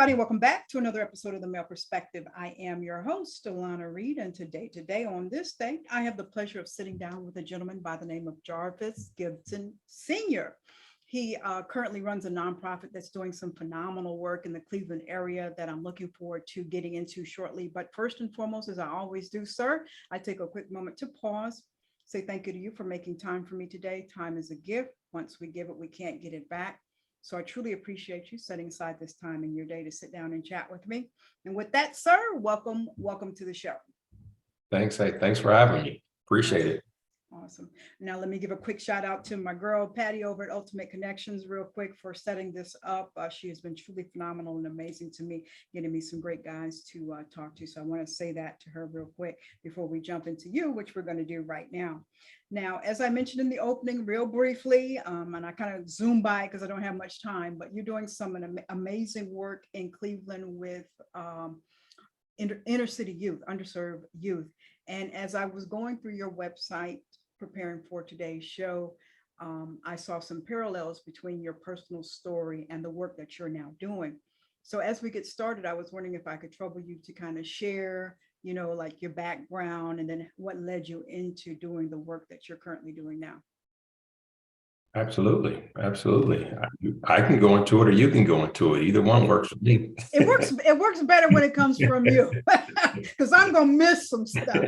everybody. Welcome back to another episode of The Male Perspective. I am your host, Lana Reid, and today, on this day, I have the pleasure of sitting down with a gentleman by the name of Jarvis Gibson Sr. He currently runs a nonprofit that's doing some phenomenal work in the Cleveland area that I'm looking forward to getting into shortly. But first and foremost, as I always do, sir, I take a quick moment to pause, say thank you to you for making time for me today. Time is a gift. Once we give it, we can't get it back. So I truly appreciate you setting aside this time in your day to sit down and chat with me. And with that, sir, welcome to the show. Thanks. Hey, thanks for having me. Appreciate it. Awesome. Now, let me give a quick shout out to my girl, Patty, over at Ultimate Connections, real quick, for setting this up. She has been truly phenomenal and amazing to me, getting me some great guys to talk to. So I want to say that to her real quick before we jump into you, which we're going to do right now. Now, as I mentioned in the opening, real briefly, and I kind of zoom by because I don't have much time, but you're doing some amazing work in Cleveland with inner city youth, underserved youth. And as I was going through your website, preparing for today's show, I saw some parallels between your personal story and the work that you're now doing. So as we get started, I was wondering if I could trouble you to kind of share, like your background and then what led you into doing the work that you're currently doing now. Absolutely. I can go into it or you can go into it. Either one works for me. It works better when it comes from you because I'm going to miss some stuff.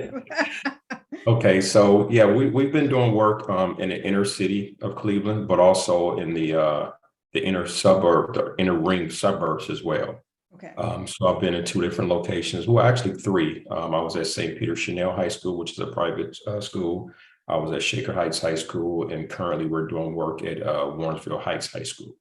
Okay, so yeah, we've been doing work in the inner city of Cleveland, but also in the inner suburb, the inner ring suburbs as well. Okay. So I've been in two different locations. Well, actually three. I was at St. Peter Chanel High School, which is a private school. I was at Shaker Heights High School, and currently we're doing work at Warrensville Heights High School.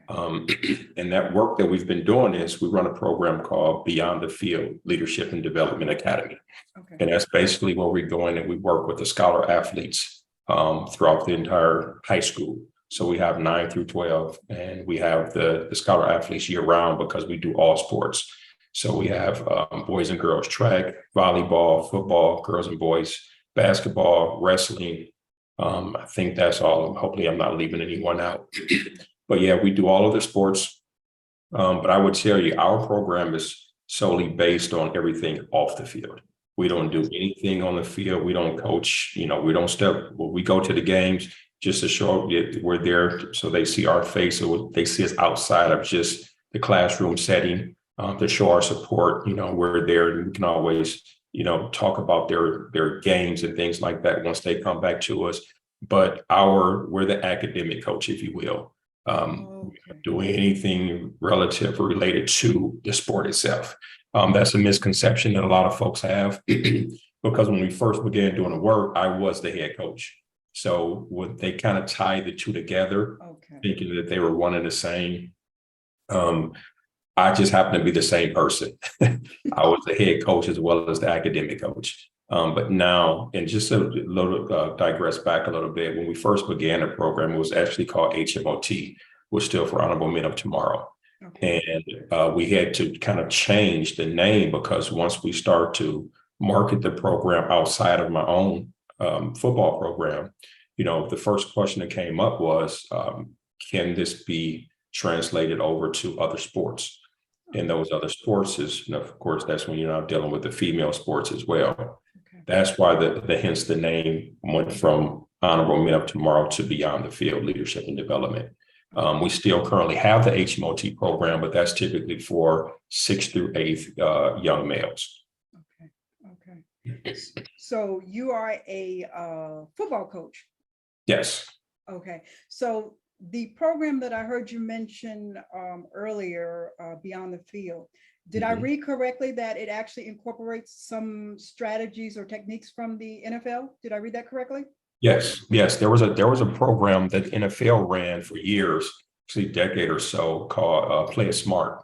Okay. And that work that we've been doing is we run a program called Beyond the Field Leadership and Development Academy. Okay. And that's basically where we go in and we work with the scholar athletes throughout the entire high school. So we have 9 through 12, and we have the scholar athletes year round because we do all sports. So we have boys and girls track, volleyball, football, girls and boys basketball, wrestling. I think that's all. Hopefully I'm not leaving anyone out. But yeah, we do all of the sports. But I would tell you, our program is solely based on everything off the field. We don't do anything on the field. We don't coach, we don't step. Well, we go to the games just to show up we're there so they see our face, or they see us outside of just the classroom setting to show our support. We're there, and we can always talk about their games and things like that once they come back to us. But we're the academic coach, if you will. Doing anything relative or related to the sport itself. That's a misconception that a lot of folks have because when we first began doing the work, I was the head coach. So when they kind of tie the two together, thinking that they were one and the same, I just happen to be the same person. I was the head coach as well as the academic coach. But now, and just a little digress back a little bit, when we first began the program, it was actually called HMOT, which stood for Honorable Men of Tomorrow. Okay. And we had to kind of change the name because once we start to market the program outside of my own football program, the first question that came up was, can this be translated over to other sports? And those other sports is, of course, that's when you're now dealing with the female sports as well. Okay. That's why hence the name went from Honorable Men of Tomorrow to Beyond the Field Leadership and Development. We still currently have the HMOT program, but that's typically for 6th through 8th young males. Okay. So you are a football coach? Yes. Okay. So the program that I heard you mention earlier, Beyond the Field, did I read correctly that it actually incorporates some strategies or techniques from the NFL? Did I read that correctly? Yes. There was a program that NFL ran for years, actually a decade or so, called Play It Smart.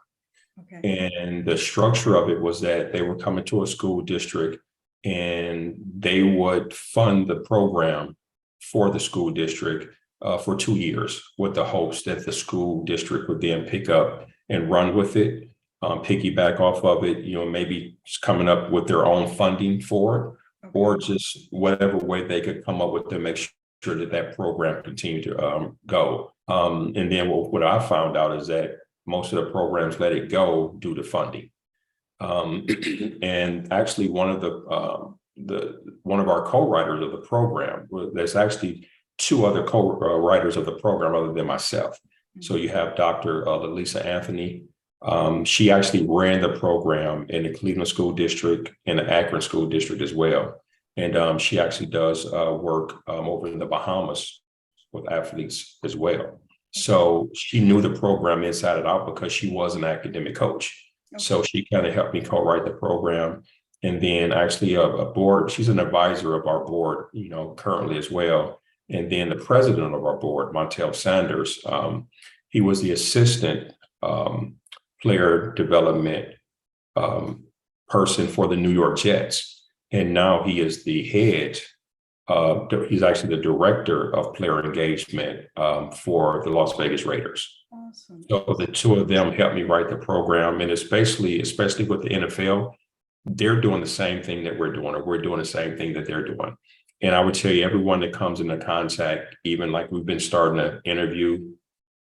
Okay. And the structure of it was that they were coming to a school district and they would fund the program for the school district for 2 years with the hopes that the school district would then pick up and run with it, piggyback off of it, maybe just coming up with their own funding for it. Okay. Or just whatever way they could come up with to make sure that program continued to go. And then what I found out is that most of the programs let it go due to funding. And actually, one of our co-writers of the program, there's actually two other co-writers of the program other than myself. So you have Dr. Lisa Anthony. She actually ran the program in the Cleveland School District and the Akron School District as well. And she actually does work over in the Bahamas with athletes as well. So she knew the program inside and out because she was an academic coach. Okay. So she kind of helped me co-write the program. And then actually a board, she's an advisor of our board, currently as well. And then the president of our board, Montel Sanders, he was the assistant player development person for the New York Jets. And now he is the head. He's actually the director of player engagement for the Las Vegas Raiders. Awesome. So the two of them helped me write the program. And it's basically, especially with the NFL, they're doing the same thing that we're doing, or we're doing the same thing that they're doing. And I would tell you, everyone that comes into contact, even like we've been starting to interview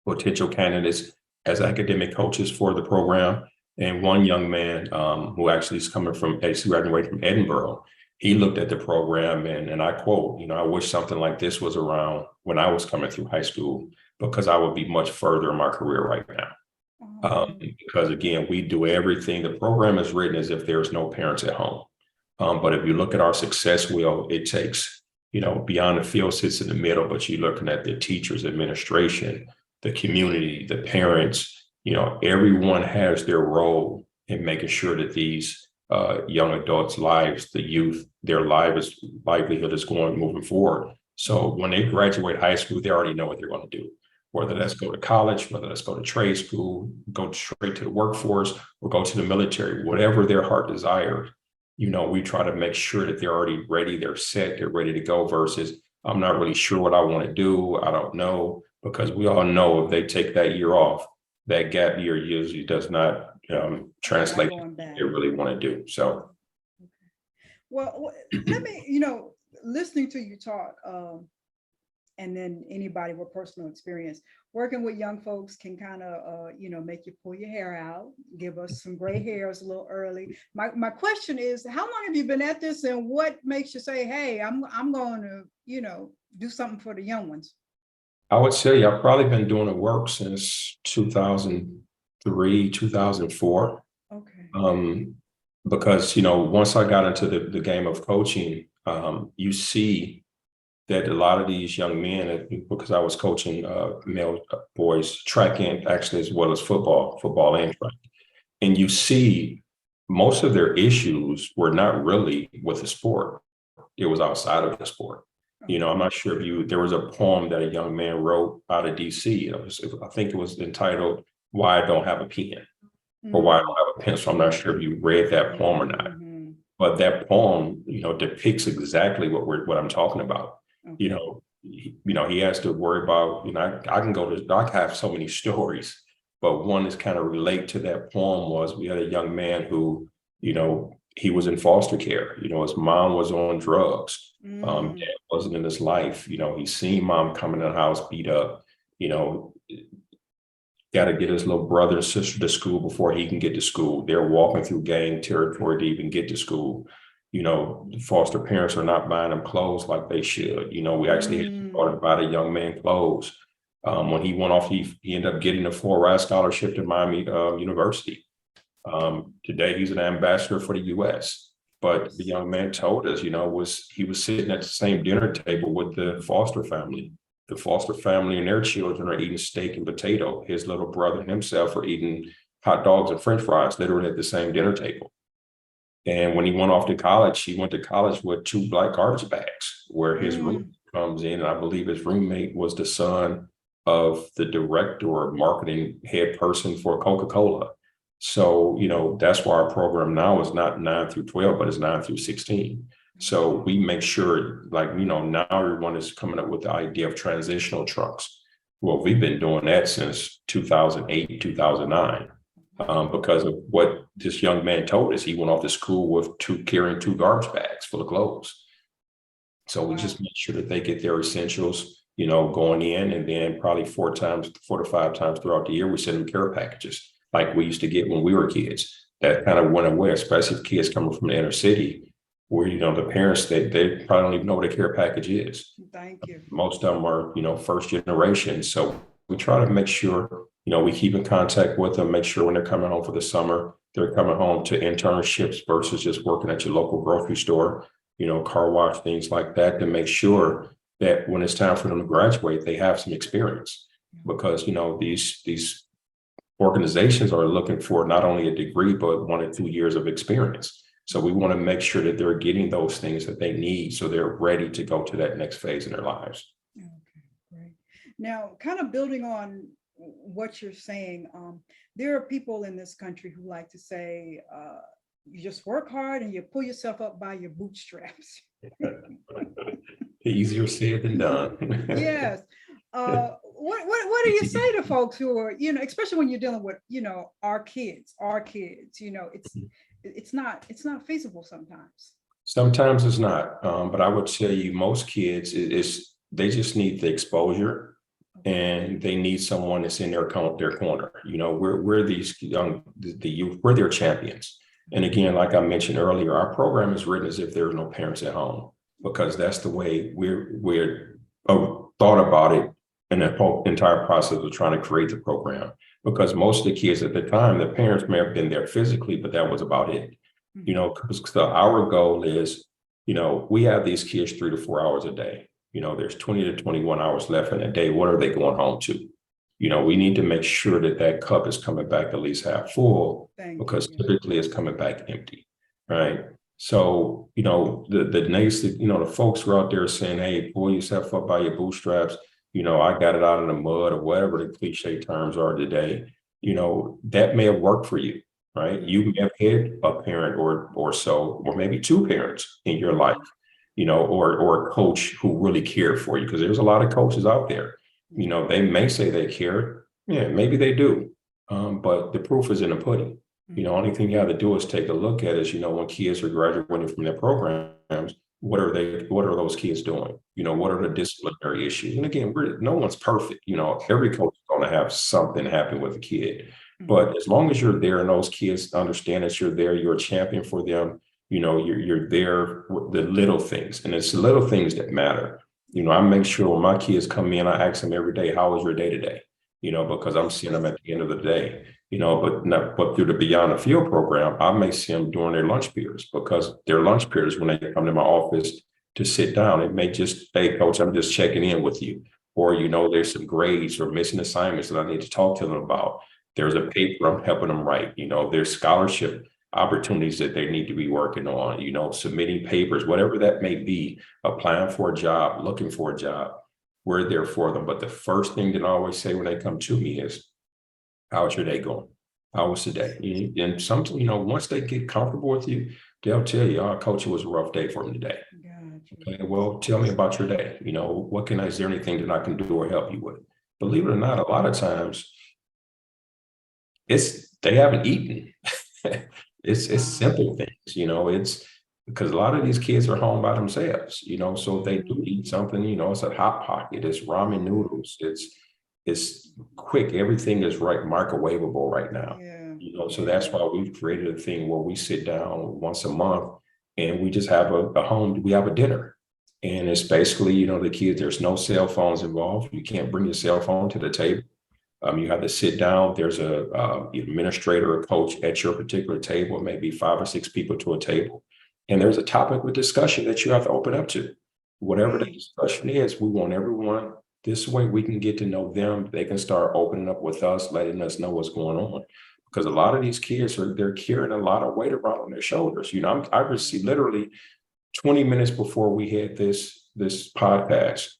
potential candidates as academic coaches for the program. And one young man who actually is graduated from Edinburgh, he looked at the program and I quote, I wish something like this was around when I was coming through high school, because I would be much further in my career right now. Because again, we do everything. The program is written as if there's no parents at home. But if you look at our success wheel, it takes, beyond the field sits in the middle, but you're looking at the teachers, administration, the community, the parents, everyone has their role in making sure that these young adults' lives, the youth, their livelihood is moving forward. So when they graduate high school, they already know what they're going to do, whether that's go to college, whether that's go to trade school, go straight to the workforce, or go to the military, whatever their heart desires. We try to make sure that they're already ready, they're set, they're ready to go, versus I'm not really sure what I want to do. I don't know, because we all know if they take that year off, that gap year usually does not translate to what they really want to do. So. Well, let me, listening to you talk, and then anybody with personal experience working with young folks can kind of, make you pull your hair out, give us some gray hairs a little early. My question is, how long have you been at this, and what makes you say, hey, I'm going to, do something for the young ones? I would say I've probably been doing the work since 2003, 2004. Okay. Because, once I got into the game of coaching, you see that a lot of these young men, because I was coaching male boys track and actually as well as football and track. And you see most of their issues were not really with the sport. It was outside of the sport. I'm not sure if there was a poem that a young man wrote out of DC. I think it was entitled "Why I Don't Have a Pen" or "Why I Don't Have a Pencil." I'm not sure if you read that poem or not, but that poem, depicts exactly what I'm talking about. Okay. He has to worry about, I have so many stories, but one that's kind of relate to that poem was we had a young man who, he was in foster care. His mom was on drugs. Dad wasn't in his life. He seen mom coming in the house beat up, got to get his little brother and sister to school before he can get to school. They're walking through gang territory to even get to school. Foster parents are not buying them clothes like they should. We actually had to buy the young man clothes. When he went off, he ended up getting a full-ride scholarship to Miami University. Today, he's an ambassador for the U.S. But the young man told us, he was sitting at the same dinner table with the foster family. The foster family and their children are eating steak and potato. His little brother and himself are eating hot dogs and French fries, literally at the same dinner table. And when he went off to college, he went to college with 2 black garbage bags, where his roommate comes in. And I believe his roommate was the son of the director or marketing head person for Coca-Cola. So, that's why our program now is not 9 through 12, but it's 9 through 16. So we make sure, now everyone is coming up with the idea of transitional trucks. Well, we've been doing that since 2008, 2009. Because of what this young man told us. He went off to school carrying 2 garbage bags full of clothes. So we just make sure that they get their essentials. going in, and then probably 4 to 5 times throughout the year, we send them care packages like we used to get when we were kids. That kind of went away, especially if kids coming from the inner city, where, the parents, they probably don't even know what a care package is. Thank you. Most of them are, first generation. So we try to make sure, we keep in contact with them, make sure when they're coming home for the summer, they're coming home to internships versus just working at your local grocery store, car wash, things like that, to make sure that when it's time for them to graduate, they have some experience. Because, these organizations are looking for not only a degree, but 1 or 2 years of experience. So we want to make sure that they're getting those things that they need, so they're ready to go to that next phase in their lives. Okay, great. Now, kind of building on what you're saying, there are people in this country who like to say, you just work hard and you pull yourself up by your bootstraps. Easier said than done. Yes. What do you say to folks who are, especially when you're dealing with, our kids, it's not feasible sometimes. Sometimes it's not, but I would tell you most kids they just need the exposure, and they need someone that's in their corner. We're these the youth, we're their champions. And again, like I mentioned earlier, our program is written as if there are no parents at home, because that's the way we're thought about it in the whole entire process of trying to create the program. Because most of the kids at the time, the parents may have been there physically, but that was about it. Because our goal is, we have these kids 3 to 4 hours a day. There's 20 to 21 hours left in a day. What are they going home to? We need to make sure that cup is coming back at least half full, because typically it's coming back empty, right? So, the next, the folks who are out there saying, hey, pull yourself up by your bootstraps, I got it out of the mud, or whatever the cliche terms are today, that may have worked for you, right? You may have had a parent or so, or maybe 2 parents in your life, or a coach who really cared for you, because there's a lot of coaches out there. They may say they care. Yeah, maybe they do. But the proof is in the pudding. Only thing you have to do is take a look at is, when kids are graduating from their programs, what are those kids doing? What are the disciplinary issues? And again, no one's perfect. Every coach is going to have something happen with a kid. But as long as you're there and those kids understand that you're there, you're a champion for them, you're there with the little things. And it's the little things that matter. I make sure when my kids come in, I ask them every day, how was your day today? Because I'm seeing them at the end of the day, but through the Beyond the Field program, I may see them during their lunch periods, because their lunch periods, when they come to my office to sit down, it may just, hey, coach, I'm just checking in with you. Or, there's some grades or missing assignments that I need to talk to them about. There's a paper I'm helping them write. There's scholarship opportunities that they need to be working on, submitting papers, whatever that may be, applying for a job, looking for a job. We're there for them. But the first thing that I always say when they come to me is, how's your day going? How was the day? And something, once they get comfortable with you, they'll tell you, oh, coach, it was a rough day for me today. Okay, well, tell me about your day. Is there anything that I can do or help you with? Believe it or not, a lot of times they haven't eaten. It's simple things, it's because a lot of these kids are home by themselves, so they do eat something, it's a Hot Pocket, it's ramen noodles, it's quick, everything is microwavable right now. So that's why we've created a thing where we sit down once a month and we just have we have a dinner. And it's basically, the kids, there's no cell phones involved. You can't bring your cell phone to the table. You have to sit down. There's a administrator or coach at your particular table, maybe 5 or 6 people to a table. And there's a topic of discussion that you have to open up to. Whatever the discussion is, we want everyone, this way we can get to know them. They can start opening up with us, letting us know what's going on. Because a lot of these kids they're carrying a lot of weight around on their shoulders. I received literally 20 minutes before we had this broadcast,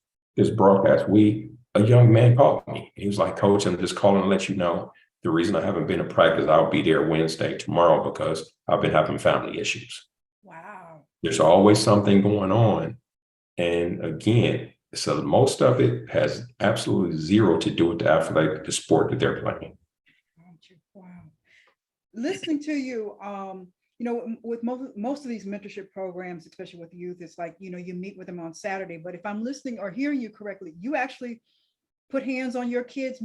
a young man called me. He was like, coach, I'm just calling to let you know the reason I haven't been to practice, I'll be there Wednesday, tomorrow, because I've been having family issues. Wow. There's always something going on. And again, so most of it has absolutely zero to do with the sport that they're playing. Wow. Listening to you, with most of these mentorship programs, especially with youth, it's like, you meet with them on Saturday. But if I'm listening or hearing you correctly, you actually put hands on your kids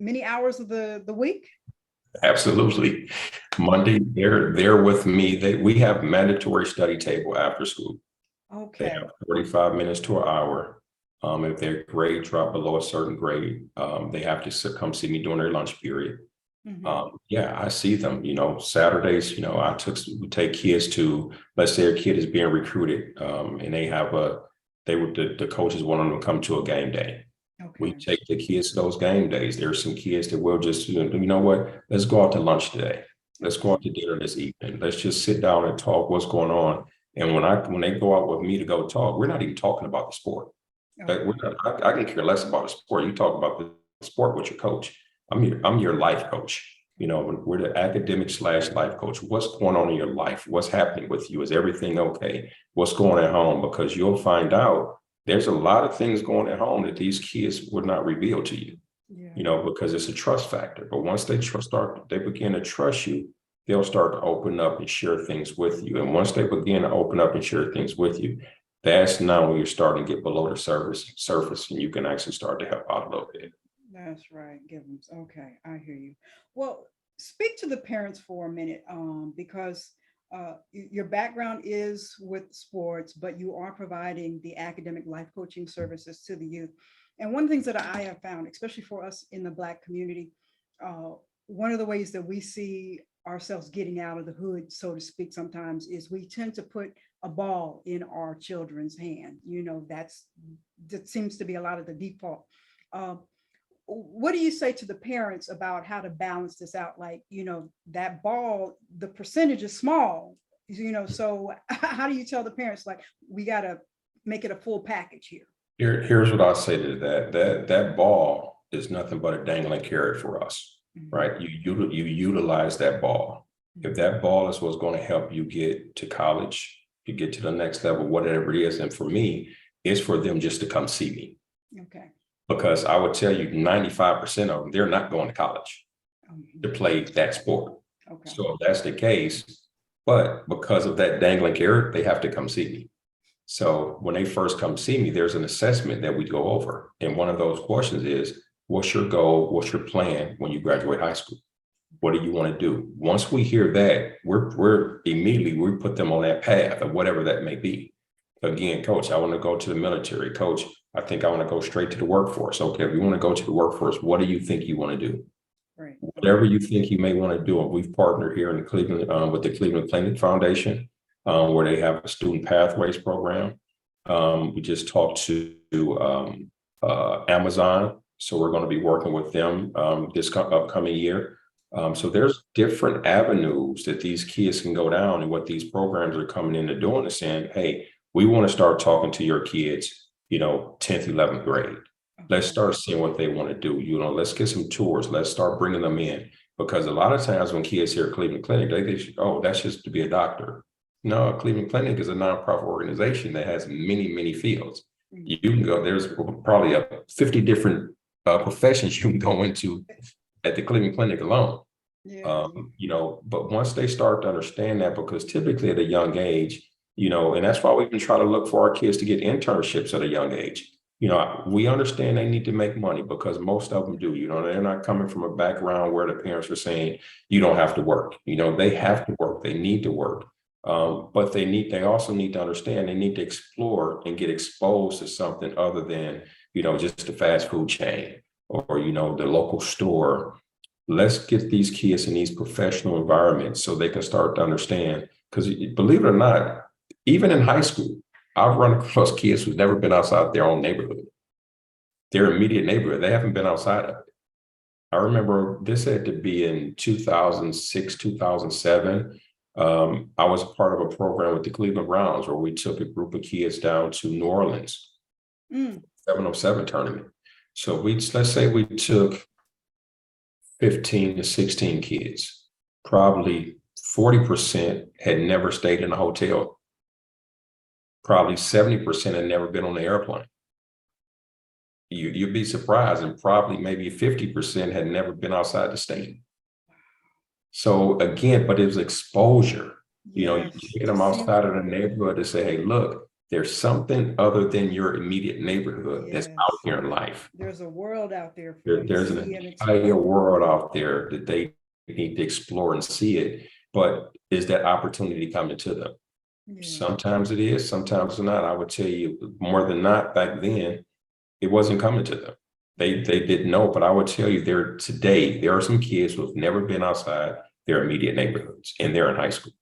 many hours of the week? Absolutely. Monday, they're with me. We have mandatory study table after school. They Okay. have 45 minutes to an hour. If their grade drop below a certain grade, they have to come see me during their lunch period. Yeah, I see them, Saturdays, we take kids to, let's say a kid is being recruited, and the coaches want them to come to a game day. We Okay. take the kids to those game days. There are some kids that will just, you know what, let's go out to lunch today. Let's go out to dinner this evening. Let's just sit down and talk what's going on. And when they go out with me to go talk, we're not even talking about the sport. Okay. I can care less about the sport. You talk about the sport with your coach. I'm your life coach. We're the academic/life coach. What's going on in your life? What's happening with you? Is everything okay? What's going at home? Because you'll find out there's a lot of things going at home that these kids would not reveal to you, because it's a trust factor. But once they begin to trust you, they'll start to open up and share things with you. And once they begin to open up and share things with you, that's now when you're starting to get below the surface, and you can actually start to help out a little bit. That's right, Gibbons. Okay, I hear you. Well, speak to the parents for a minute, because your background is with sports, but you are providing the academic life coaching services to the youth. And one of the things that I have found, especially for us in the Black community, one of the ways that we see ourselves getting out of the hood, so to speak, sometimes is we tend to put a ball in our children's hand. That seems to be a lot of the default. What do you say to the parents about how to balance this out? Like, that ball, the percentage is small, so how do you tell the parents, like, we got to make it a full package here? Here's what I'll say to that ball is nothing but a dangling carrot for us, right? You utilize that ball. If that ball is what's going to help you get to college, you get to the next level, whatever it is. And for me, it's for them just to come see me. Okay. Because I would tell you 95% of them, they're not going to college to play that sport. Okay. So if that's the case, but because of that dangling carrot, they have to come see me. So when they first come see me, there's an assessment that we go over. And one of those questions is, what's your goal? What's your plan when you graduate high school? What do you want to do? Once we hear that, we're immediately, we put them on that path of whatever that may be. Again, coach, I want to go to the military. Coach, I think I want to go straight to the workforce. Okay, if you want to go to the workforce, what do you think you want to do? Right. Whatever you think you may want to do. And we've partnered here in Cleveland with the Cleveland Clinic Foundation, where they have a student pathways program. We just talked to Amazon, so we're going to be working with them this upcoming year. So there's different avenues that these kids can go down, and what these programs are coming into doing is saying, hey, we want to start talking to your kids, 10th, 11th grade. Let's start seeing what they want to do. Let's get some tours. Let's start bringing them in, because a lot of times when kids hear Cleveland Clinic, they think, oh, that's just to be a doctor. No, Cleveland Clinic is a nonprofit organization that has many, many fields. You can go, there's probably 50 different professions you can go into at the Cleveland Clinic alone. Yeah. But once they start to understand that, because typically at a young age, and that's why we've been trying to look for our kids to get internships at a young age. We understand they need to make money, because most of them do. They're not coming from a background where the parents are saying, you don't have to work. They have to work. They need to work. But they also need to understand they need to explore and get exposed to something other than, just a fast food chain or, the local store. Let's get these kids in these professional environments so they can start to understand. Because believe it or not, even in high school, I've run across kids who've never been outside their own neighborhood, their immediate neighborhood. They haven't been outside of it. I remember this had to be in 2006, 2007. I was part of a program with the Cleveland Browns where we took a group of kids down to New Orleans, 707 tournament. So let's say we took 15 to 16 kids. Probably 40% had never stayed in a hotel. Probably 70% had never been on the airplane. You'd be surprised, and probably maybe 50% had never been outside the state. So again, but it was exposure. You Yes, taking to them see them outside of the grow. neighborhood to say, hey, look, there's something other than your immediate neighborhood that's out Yes, here in life. there's a world out there for you to There's an see and entire explore. world out there that they need to explore and see it. But is that opportunity coming to them? Yeah, Sometimes it is, sometimes it's not. I would tell you more than not back then, it wasn't coming to them. They didn't know, but I would tell you there are some kids who have never been outside their immediate neighborhoods and they're in high school.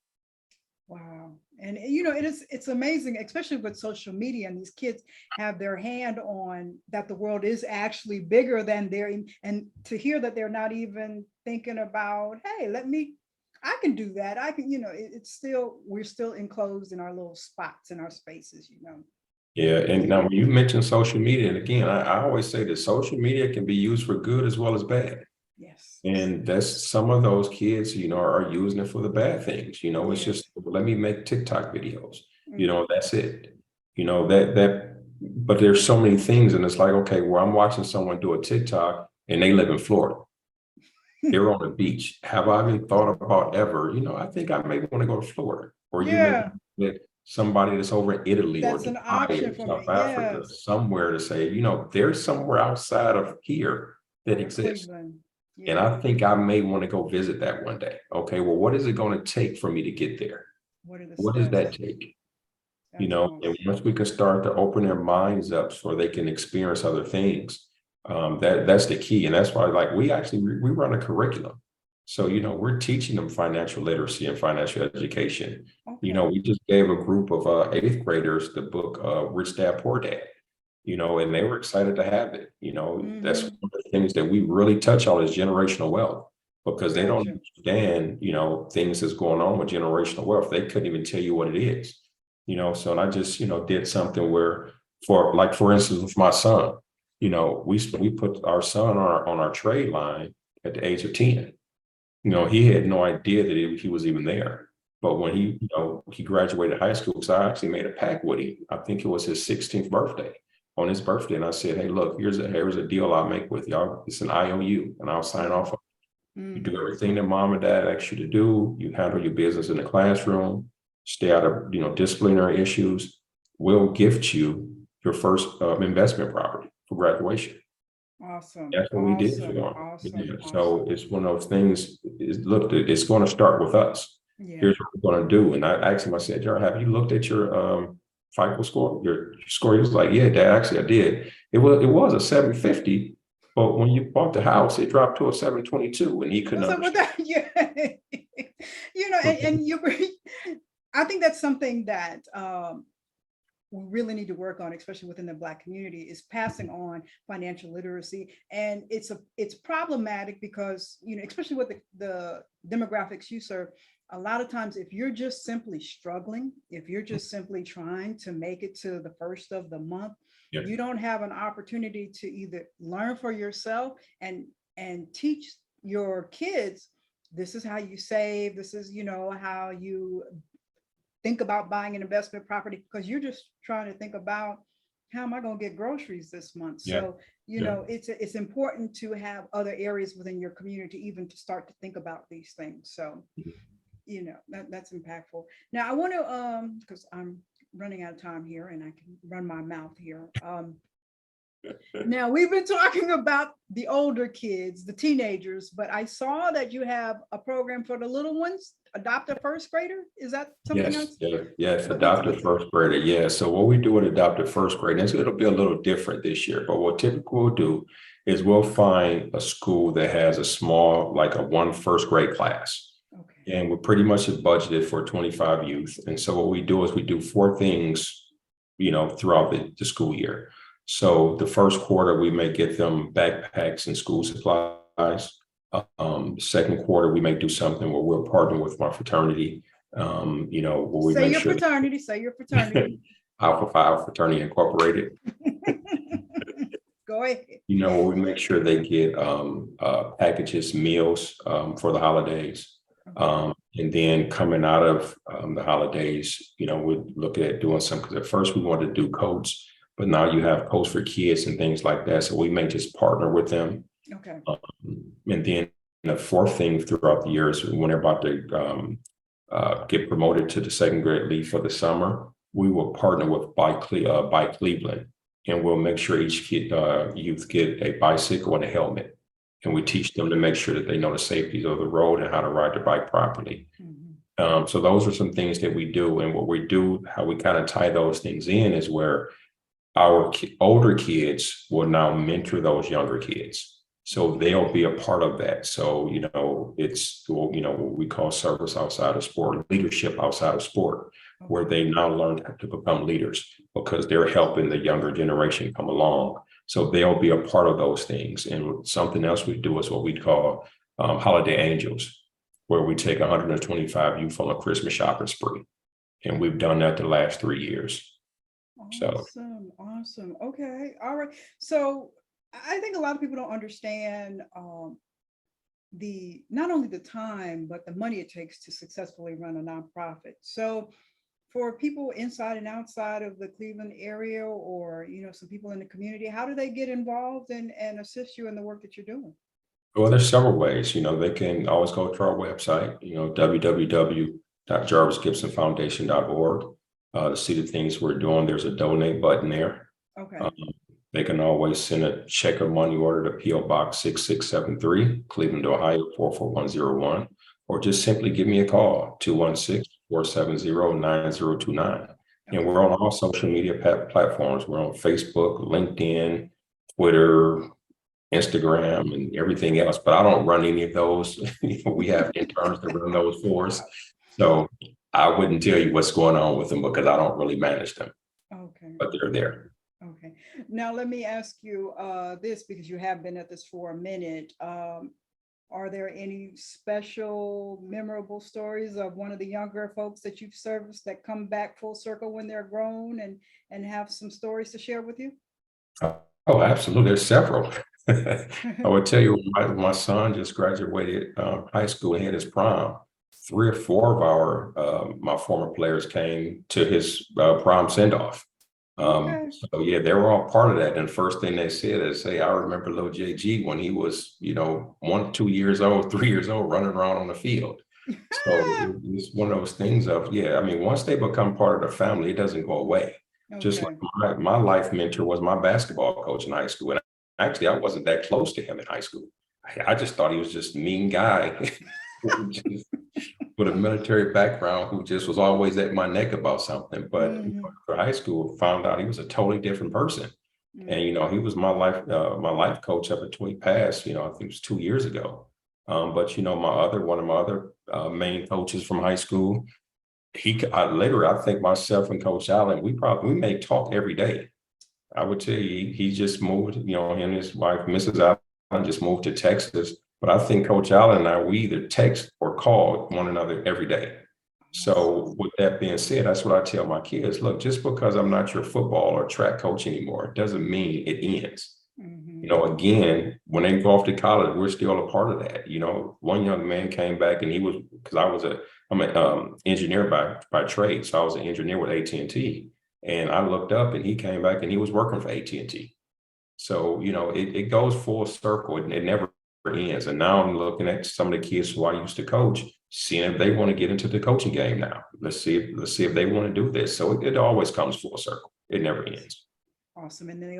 wow. And it's amazing, especially with social media, and these kids have their hand on that the world is actually bigger than and to hear that they're not even thinking about, hey, I can do that. I can, it's still, we're still enclosed in our little spots in our spaces. Yeah, and now when you mention social media, and again, I always say that social media can be used for good as well as bad. Yes. And that's some of those kids, are using it for the bad things. It's Yes. just let me make TikTok videos. Mm. That's it. But there's so many things, and it's like, okay, well, I'm watching someone do a TikTok and they live in Florida. They're on the beach. Have I even thought about ever, I think I may want to go to Florida. Or you may Yeah, get somebody that's over in Italy or that's an Dubai option or for South me. Africa, Yes. somewhere to say, there's somewhere outside of here that Or exists. Cleveland. And Yeah. I think I may want to go visit that one day. Okay, well, what is it going to take for me to get there? What are the What does steps? that take? That's And awesome. once we can start to open their minds up so they can experience other things, that's the key. And that's why, like, we run a curriculum. So, we're teaching them financial literacy and financial education. Okay. We just gave a group of eighth graders the book Rich Dad Poor Dad, and they were excited to have it. That's one Mm-hmm. of the things that we really touch on is generational wealth because they don't Gotcha. understand, things that's going on with generational wealth. They couldn't even tell you what it is, so and I just, did something where for instance, with my son, we put our son on our trade line at the age of 10. He had no idea that he was even there. But when he graduated high school, because I actually made a pact with him. I think it was his 16th birthday. On his birthday, and I said, "Hey, look, here's a deal I'll make with y'all. It's an IOU, and I'll sign off. You do Mm-hmm. everything that mom and dad ask you to do. You handle your business in the classroom. Stay out of disciplinary issues. We'll gift you your first investment property for graduation." Awesome. That's what we did for Awesome. them. Awesome. Yeah. So Awesome. it's one of those things. Look, it's going to start with us. Yeah. Here's what we're going to do. And I asked him. I said, "Jared, have you looked at your FICO score? Your score?" He was like, "Yeah, Dad. Actually, I did. It was a 750, but when you bought the house, it dropped to a 722, and he couldn't What's up with understand." that? Yeah. And I think that's something that we really need to work on, especially within the Black community, is passing on financial literacy. And it's problematic because, especially with the demographics you serve, a lot of times if you're just simply struggling, if you're just simply trying to make it to the first of the month, Yeah. you don't have an opportunity to either learn for yourself and teach your kids, this is how you save, this is how you think about buying an investment property, because you're just trying to think about, how am I going to get groceries this month? Yeah. So Yeah. it's important to have other areas within your community even to start to think about these things. So that's impactful. Now I want to because I'm running out of time here and I can run my mouth here. Now we've been talking about the older kids, the teenagers, but I saw that you have a program for the little ones, adopt a first grader. Is that something Yes, else? yes, What's adopted first grader. Yeah. So what we do with adopted first grade, and it'll be a little different this year, but what typically we'll do is we'll find a school that has a small, like a one first grade class. Okay. And we're pretty much budgeted for 25 youth. And so what we do is we do four things, throughout the school year. So the first quarter, we may get them backpacks and school supplies. Second quarter, we may do something where we'll partner with my fraternity, where we Say make your sure fraternity, say your fraternity. Alpha Phi Fraternity Incorporated, Go ahead. where we make sure they get packages, meals for the holidays. And then coming out of the holidays, we're looking at doing some, because at first we wanted to do coats, but now you have coats for kids and things like that. So we may just partner with them. Okay. And then the fourth thing throughout the years, when they're about to get promoted to the second grade league for the summer, we will partner with Bike Cleveland, and we'll make sure each youth get a bicycle and a helmet. And we teach them to make sure that they know the safeties of the road and how to ride their bike properly. So those are some things that we do. And what we do, how we kind of tie those things in, is where our older kids will now mentor those younger kids. So they'll be a part of that. So, it's, what we call service outside of sport, leadership outside of sport, where they now learn how to become leaders because they're helping the younger generation come along. So they'll be a part of those things. And something else we do is what we call Holiday Angels, where we take 125 youth on a Christmas shopping spree. And we've done that the last 3 years. Awesome. Okay. All right. So I think a lot of people don't understand not only the time, but the money it takes to successfully run a nonprofit. So for people inside and outside of the Cleveland area, or, some people in the community, how do they get involved and assist you in the work that you're doing? Well, there's several ways. They can always go to our website, www.jarvisgibsonfoundation.org. To see the things we're doing. There's a donate button there. Okay. They can always send a check or money order to P.O. Box 6673, Cleveland, Ohio 44101, or just simply give me a call, 216-470-9029. And we're on all social media platforms. We're on Facebook, LinkedIn, Twitter, Instagram, and everything else, but I don't run any of those. We have interns that run those for us. So I wouldn't tell you what's going on with them because I don't really manage them. Okay. But they're there. Okay. Now let me ask you this, because you have been at this for a minute. Are there any special, memorable stories of one of the younger folks that you've serviced that come back full circle when they're grown and have some stories to share with you? Oh, absolutely. There's several. I would tell you, my son just graduated high school and had his prom. 3 or 4 of my former players came to his prom send-off. Okay. So yeah, they were all part of that. And first thing they said is, "Hey, I remember little JG when he was, 1, 2 years old, 3 years old, running around on the field." So it's one of those things of, once they become part of the family, it doesn't go away. Just like my life mentor was my basketball coach in high school. And actually, I wasn't that close to him in high school. I just thought he was just a mean guy with a military background who just was always at my neck about something. But for high school, found out he was a totally different person. And he was my life coach up until he passed. I think it was 2 years ago. But one of my other main coaches from high school, I think myself and Coach Allen, we may talk every day. I would tell you, he just moved. Him and his wife, Mrs. Allen, just moved to Texas. But I think Coach Allen and I, we either text or call one another every day. So with that being said, that's what I tell my kids. Look, just because I'm not your football or track coach anymore, doesn't mean it ends. Again, when they go off to college, we're still a part of that. One young man came back, and he was, because I'm an engineer by trade. So I was an engineer with AT&T. And I looked up, and he came back, and he was working for AT&T. So, it goes full circle. It never ends. And now I'm looking at some of the kids who I used to coach, seeing if they want to get into the coaching game now. Let's see if they want to do this. So it always comes full circle. It never ends. Awesome. And then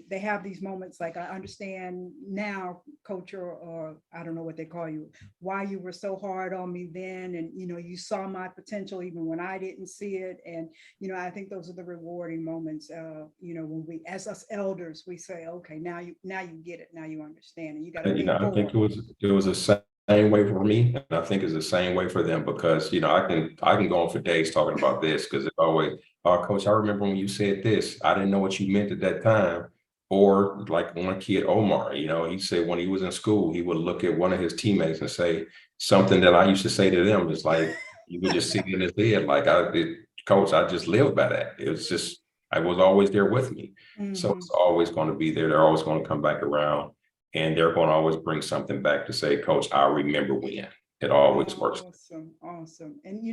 they have these moments like, I understand now, coach, or I don't know what they call you, why you were so hard on me then. And, you saw my potential even when I didn't see it. And, I think those are the rewarding moments, when we, as us elders, we say, okay, now you get it. Now you understand. And you got to I think it was the same way for me. And I think it's the same way for them because, I can go on for days talking about this because it's always, "Oh, coach, I remember when you said this, I didn't know what you meant at that time." Or like one kid, Omar, he said when he was in school, he would look at one of his teammates and say something that I used to say to them. It's like, you would just see it in his head. Like coach, I just lived by that. It was just, I was always there with me. So it's always going to be there. They're always going to come back around. And they're going to always bring something back to say, "Coach, I remember when." It always works. Awesome. And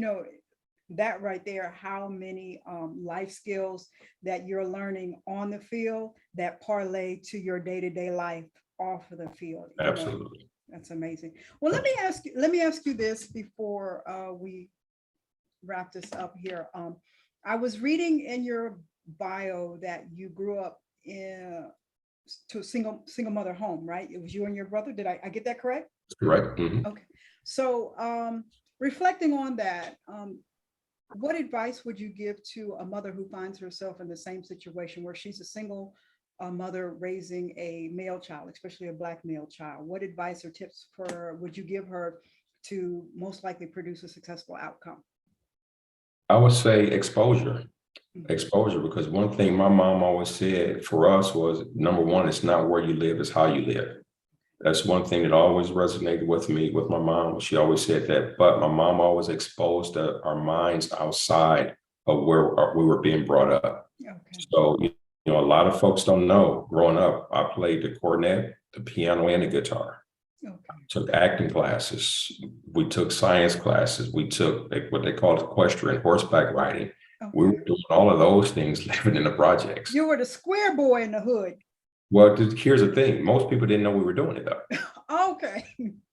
that right there, how many life skills that you're learning on the field that parlay to your day-to-day life off of the field. Absolutely. That's amazing. Well, let me ask you this before we wrap this up here. I was reading in your bio that you grew up in to a single mother home, right? It was you and your brother. Did I get that correct? Correct. Okay. So reflecting on that, what advice would you give to a mother who finds herself in the same situation where she's a single mother raising a male child, especially a Black male child? What advice or tips would you give her to most likely produce a successful outcome? I would say exposure. Mhm. Exposure, because one thing my mom always said for us was, number one, it's not where you live, it's how you live. That's one thing that always resonated with me with my mom. She always said that, but my mom always exposed our minds outside of where we were being brought up. Okay. So, a lot of folks don't know, growing up, I played the cornet, the piano, and the guitar. Okay. Took acting classes. We took science classes. We took what they call equestrian, horseback riding. We Okay. were doing all of those things living in the projects. You were the square boy in the hood. Well, here's the thing. Most people didn't know we were doing it though. Okay.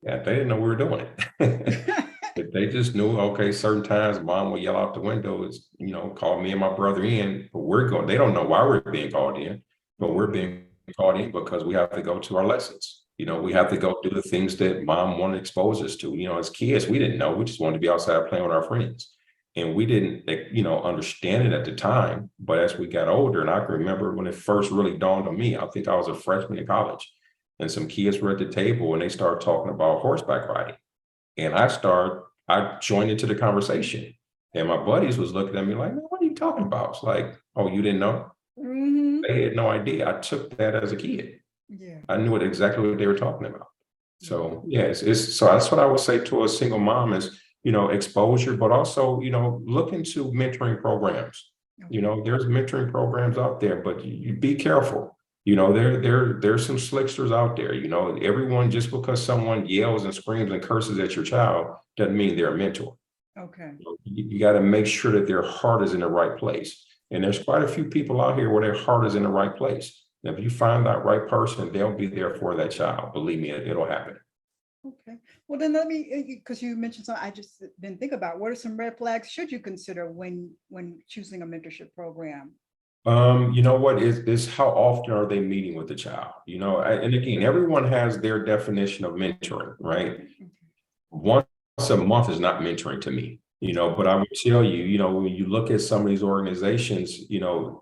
Yeah, they didn't know we were doing it. They just knew, okay, certain times mom would yell out the windows, call me and my brother in, but they don't know why we're being called in, but we're being called in because we have to go to our lessons. We have to go do the things that mom wanted to expose us to. As kids, we didn't know. We just wanted to be outside playing with our friends. And we didn't, understand it at the time. But as we got older, and I can remember when it first really dawned on me, I think I was a freshman in college, and some kids were at the table and they started talking about horseback riding. And I joined into the conversation. And my buddies was looking at me like, man, what are you talking about? It's like, oh, you didn't know? Mm-hmm. They had no idea. I took that as a kid. Yeah. I knew exactly what they were talking about. So yes, so that's what I would say to a single mom is, exposure, but also, look into mentoring programs. Okay. There's mentoring programs out there, but you be careful. There's some slicksters out there. Everyone, just because someone yells and screams and curses at your child doesn't mean they're a mentor. Okay. You got to make sure that their heart is in the right place. And there's quite a few people out here where their heart is in the right place. And if you find that right person, they'll be there for that child. Believe me, it'll happen. Okay. Well, then let me, because you mentioned something I just didn't think about. What are some red flags should you consider when choosing a mentorship program? You know what is how often are they meeting with the child? And again, everyone has their definition of mentoring, right? Once a month is not mentoring to me, but I would tell you, when you look at some of these organizations,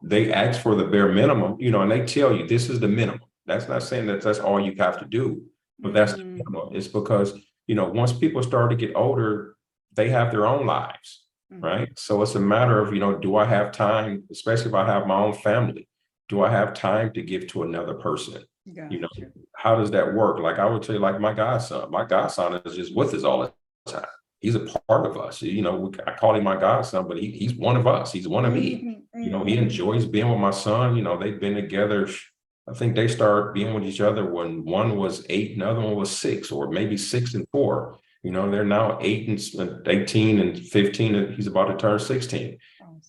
they ask for the bare minimum, and they tell you this is the minimum. That's not saying that that's all you have to do, but that's the minimum. It's because, once people start to get older, they have their own lives. Right. So it's a matter of, do I have time, especially if I have my own family, do I have time to give to another person? Gotcha. How does that work? Like I would tell you, like my godson is just with us all the time. He's a part of us. I call him my godson, but he's one of us. He's one of me. He enjoys being with my son. They've been together. I think they started being with each other when one was 8 and the other one was 6, or maybe 6 and 4. They're now 18 and 15, and he's about to turn 16.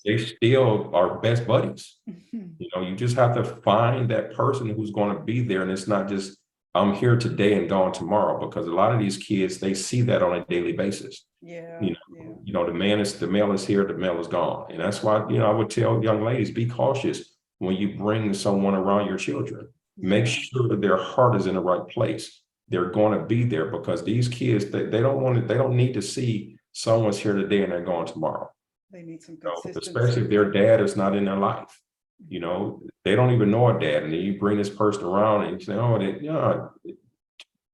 They still are best buddies. You just have to find that person who's going to be there. And it's not just, I'm here today and gone tomorrow, because a lot of these kids, they see that on a daily basis. Yeah. The male is here, the male is gone. And that's why, I would tell young ladies, be cautious when you bring someone around your children. Make sure that their heart is in the right place. They're going to be there, because these kids, they don't need to see someone's here today and they're gone tomorrow. They need some consistency. Especially if their dad is not in their life. They don't even know a dad. And then you bring this person around and you say,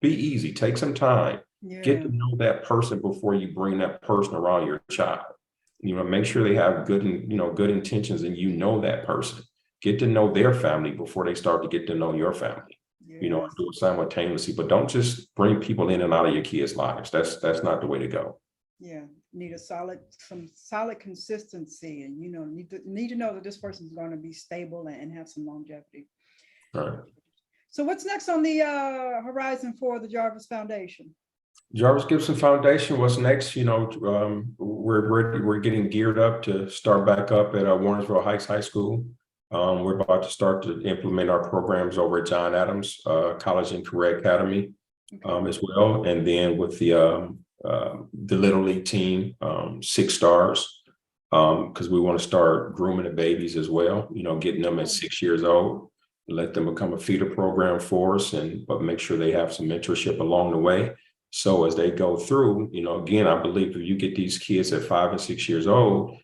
be easy, take some time, get to know that person before you bring that person around your child. Make sure they have good intentions, and that person. Get to know their family before they start to get to know your family. Do it simultaneously, but don't just bring people in and out of your kids' lives. That's not the way to go. Yeah, need some solid consistency, and need to know that this person is going to be stable and have some longevity. All right. So what's next on the horizon for the Jarvis Foundation? Jarvis Gibson Foundation, what's next? We're getting geared up to start back up at Warrensville Heights High School. We're about to start to implement our programs over at John Adams College and Career Academy. Okay. as well. And then with the Little League team, 6 stars, because we want to start grooming the babies as well, getting them at 6 years old, let them become a feeder program for us, but make sure they have some mentorship along the way. So as they go through, again, I believe if you get these kids at 5 and 6 years old,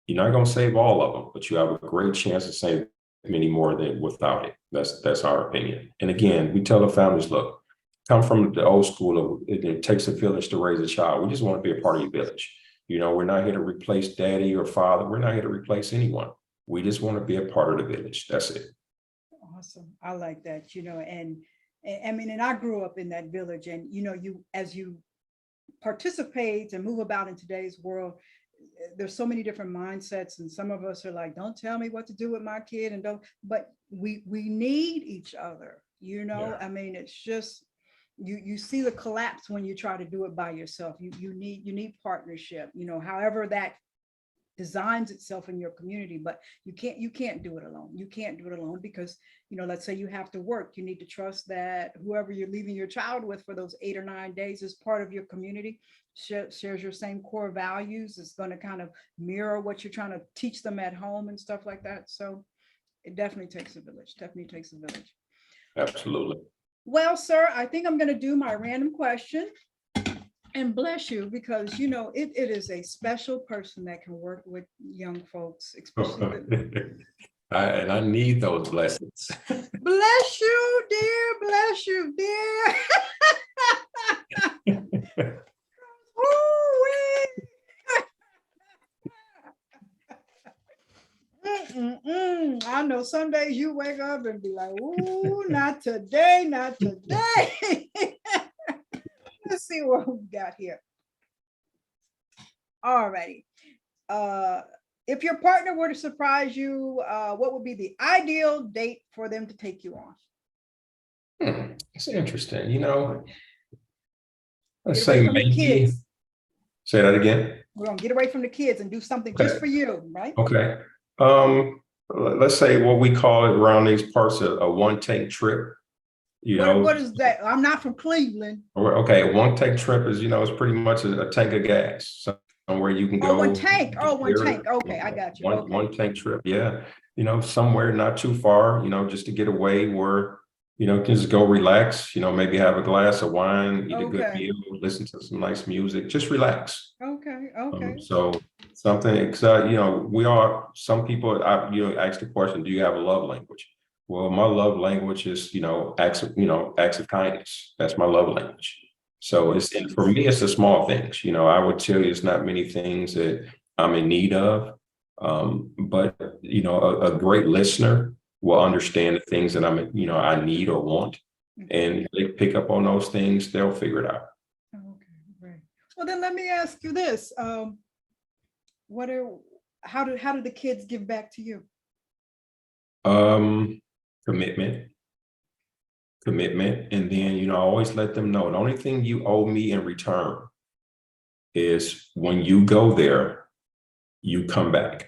you're not going to save all of them, but you have a great chance of saving many more than without it. That's our opinion. And again, we tell the families, look, come from the old school of it takes a village to raise a child. We just want to be a part of your village. We're not here to replace daddy or father. We're not here to replace anyone. We just want to be a part of the village. That's it. Awesome. I like that, and I mean, and I grew up in that village, and as you participate and move about in today's world, there's so many different mindsets, and some of us are like, don't tell me what to do with my kid, and don't, but we need each other, Yeah. I mean, it's just, you see the collapse when you try to do it by yourself. You need partnership, however that designs itself in your community, but you can't do it alone. You can't do it alone because, let's say you have to work. You need to trust that whoever you're leaving your child with for those 8 or 9 days is part of your community, shares your same core values, is going to kind of mirror what you're trying to teach them at home and stuff like that. So it definitely takes a village, Absolutely. Well, sir, I think I'm going to do my random question. And bless you, because it is a special person that can work with young folks, especially And I need those blessings. bless you, dear, bless you, dear. I know some days you wake up and be like, ooh, not today, not today. Let's see what we got here. All righty. If your partner were to surprise you, what would be the ideal date for them to take you on? It's interesting. Let's Get away say from the maybe. kids. Say that again. We're gonna get away from the kids and do something just for you, right? Okay. Let's say what we call it around these parts a one-take trip. What is that? I'm not from Cleveland. Okay, a one-take trip is, it's pretty much a tank of gas. Somewhere you can go. Oh, one tank. Oh, one tank. Okay, I got you. One tank trip. Yeah. Somewhere not too far, just to get away where, just go relax, maybe have a glass of wine, eat a good meal, listen to some nice music, just relax. Okay. So something, some people, ask the question, do you have a love language? Well, my love language is, acts of kindness. That's my love language. So and for me, it's the small things. I would tell you it's not many things that I'm in need of. But a great listener will understand the things that I need or want. And if they pick up on those things, they'll figure it out. Okay, right. Well, then let me ask you this. How do the kids give back to you? Commitment. And then, I always let them know the only thing you owe me in return is when you go there, you come back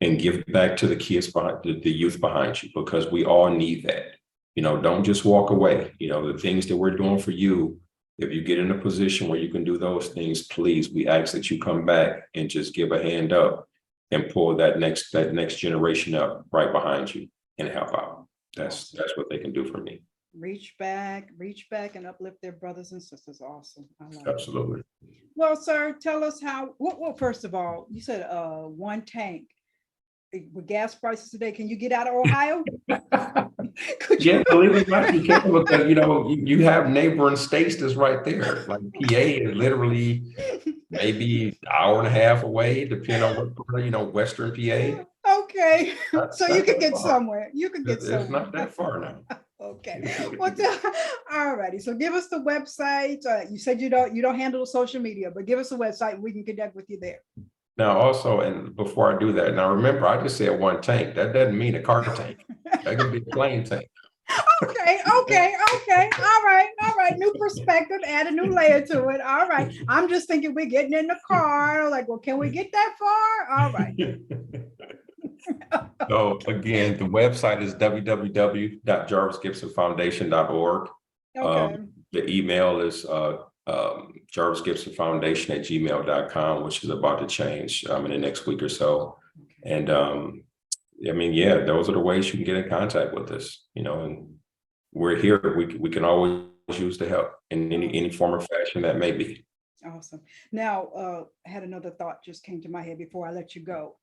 and give back to the kids, the youth behind you, because we all need that. Don't just walk away. The things that we're doing for you, if you get in a position where you can do those things, please, we ask that you come back and just give a hand up and pull that next generation up right behind you and help out. That's what they can do for me. Reach back and uplift their brothers and sisters. Awesome. I like Absolutely. It. Well, sir, tell us how, well, first of all, you said one tank. With gas prices today, can you get out of Ohio? Yeah, believe it or not, you can, because you have neighboring states that's right there. Like PA is literally maybe an hour and a half away, depending on what part, Western PA. Okay, so you can get somewhere. It's not that far now. Okay. Well, all righty. So give us the website. You said you don't handle social media, but give us a website. We can connect with you there. Now, also, and before I do that, now remember, I just said one tank. That doesn't mean a car tank. That could be a plane tank. Okay. All right. New perspective, add a new layer to it. All right. I'm just thinking we're getting in the car. Like, well, can we get that far? All right. So again, the website is www.jarvisgibsonfoundation.org. Okay. The email is Jarvis Gibson Foundation at gmail.com, which is about to change in the next week or so. Okay. And I mean, yeah, those are the ways you can get in contact with us, and we're here. We can always use the help in any form or fashion that may be. Awesome. Now, I had another thought just came to my head before I let you go.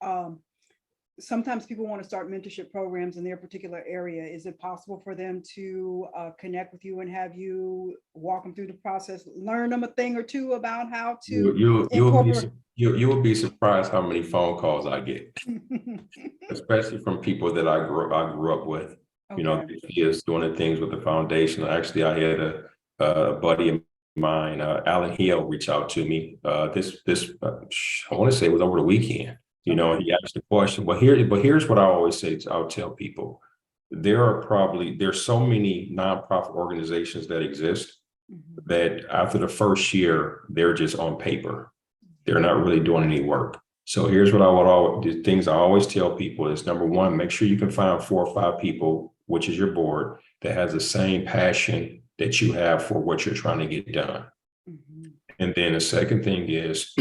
Sometimes people want to start mentorship programs in their particular area. Is it possible for them to connect with you and have you walk them through the process, learn them a thing or two about how to incorporate? You will be surprised how many phone calls I get, especially from people that I grew up with. Okay. He is doing the things with the foundation. Actually, I had a buddy of mine, Alan Hill, reach out to me. I want to say it was over the weekend. He asked the question. But here's what I always say. I'll tell people: there's so many nonprofit organizations that exist that after the first year, they're just on paper. They're not really doing any work. So here's what the things I always tell people is, number one, make sure you can find 4 or 5 people, which is your board, that has the same passion that you have for what you're trying to get done. And then the second thing is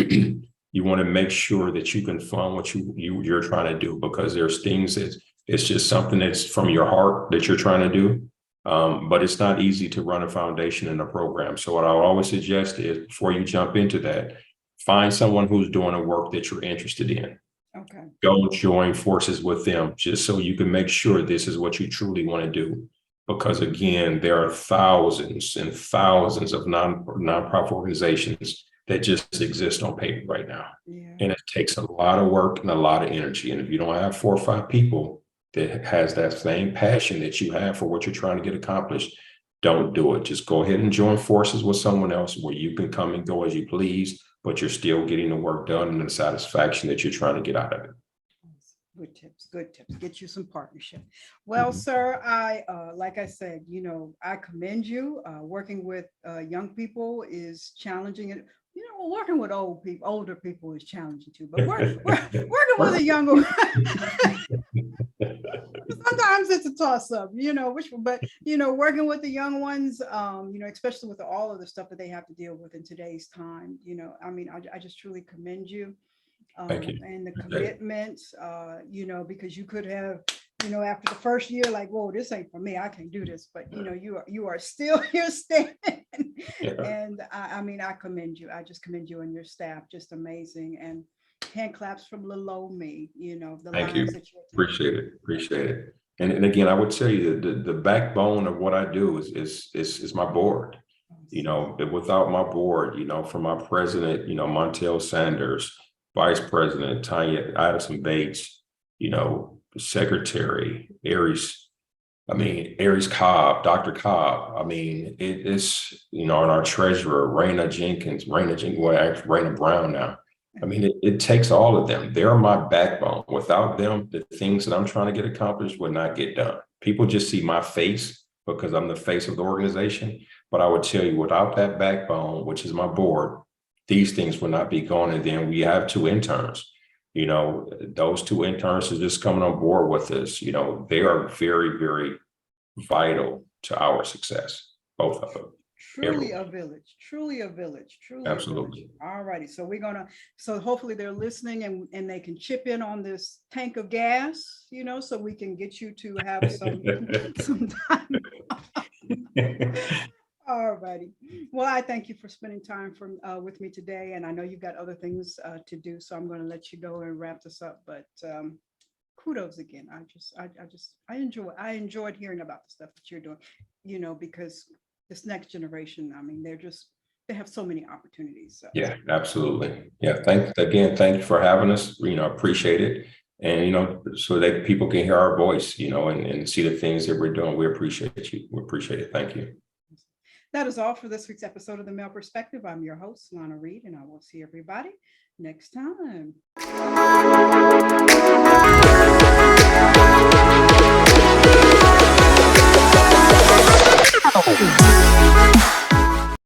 you want to make sure that you can fund what you're trying to do, because there's things that it's just something that's from your heart that you're trying to do. But it's not easy to run a foundation and a program. So what I always suggest is, before you jump into that, find someone who's doing a work that you're interested in. Okay. Go join forces with them, just so you can make sure this is what you truly want to do. Because again, there are thousands and thousands of nonprofit organizations that just exist on paper right now. Yeah. And it takes a lot of work and a lot of energy. And if you don't have 4 or 5 people that has that same passion that you have for what you're trying to get accomplished, don't do it. Just go ahead and join forces with someone else where you can come and go as you please, but you're still getting the work done and the satisfaction that you're trying to get out of it. Good tips. Get you some partnership. Well, sir, I like I said, I commend you. Working with young people is challenging. And working with older people is challenging too. But we're working with a younger. Sometimes it's a toss up, but working with the young ones, especially with all of the stuff that they have to deal with in today's time, I just truly commend you. Thank you. And the commitment, because you could have, after the first year, like, whoa, this ain't for me, I can't do this. But you are still here standing. Yeah. And I commend you. I just commend you and your staff. Just amazing. And hand claps from little old me. Thank you. Appreciate it. And again, I would tell you that the backbone of what I do is my board. Without my board, from my president, Montel Sanders, Vice President Tanya Addison Bates, Secretary Aries Cobb, Dr. Cobb. It's and our treasurer, Raina Brown now. It takes all of them. They're my backbone. Without them, the things that I'm trying to get accomplished would not get done. People just see my face because I'm the face of the organization. But I would tell you, without that backbone, which is my board, these things will not be going. And then we have 2 interns. Those 2 interns are just coming on board with us. They are very, very vital to our success, both of them. Truly a village. Absolutely. All righty. So hopefully they're listening and they can chip in on this tank of gas, so we can get you to have some time. All righty. Well, I thank you for spending time with me today. And I know you've got other things to do, so I'm going to let you go and wrap this up. But kudos again. I enjoyed hearing about the stuff that you're doing, because this next generation, they have so many opportunities. So. Yeah, absolutely. Yeah. Thank you for having us. Appreciate it. And, so that people can hear our voice, and see the things that we're doing. We appreciate you. We appreciate it. Thank you. That is all for this week's episode of The Male Perspective. I'm your host, Lana Reid, and I will see everybody next time.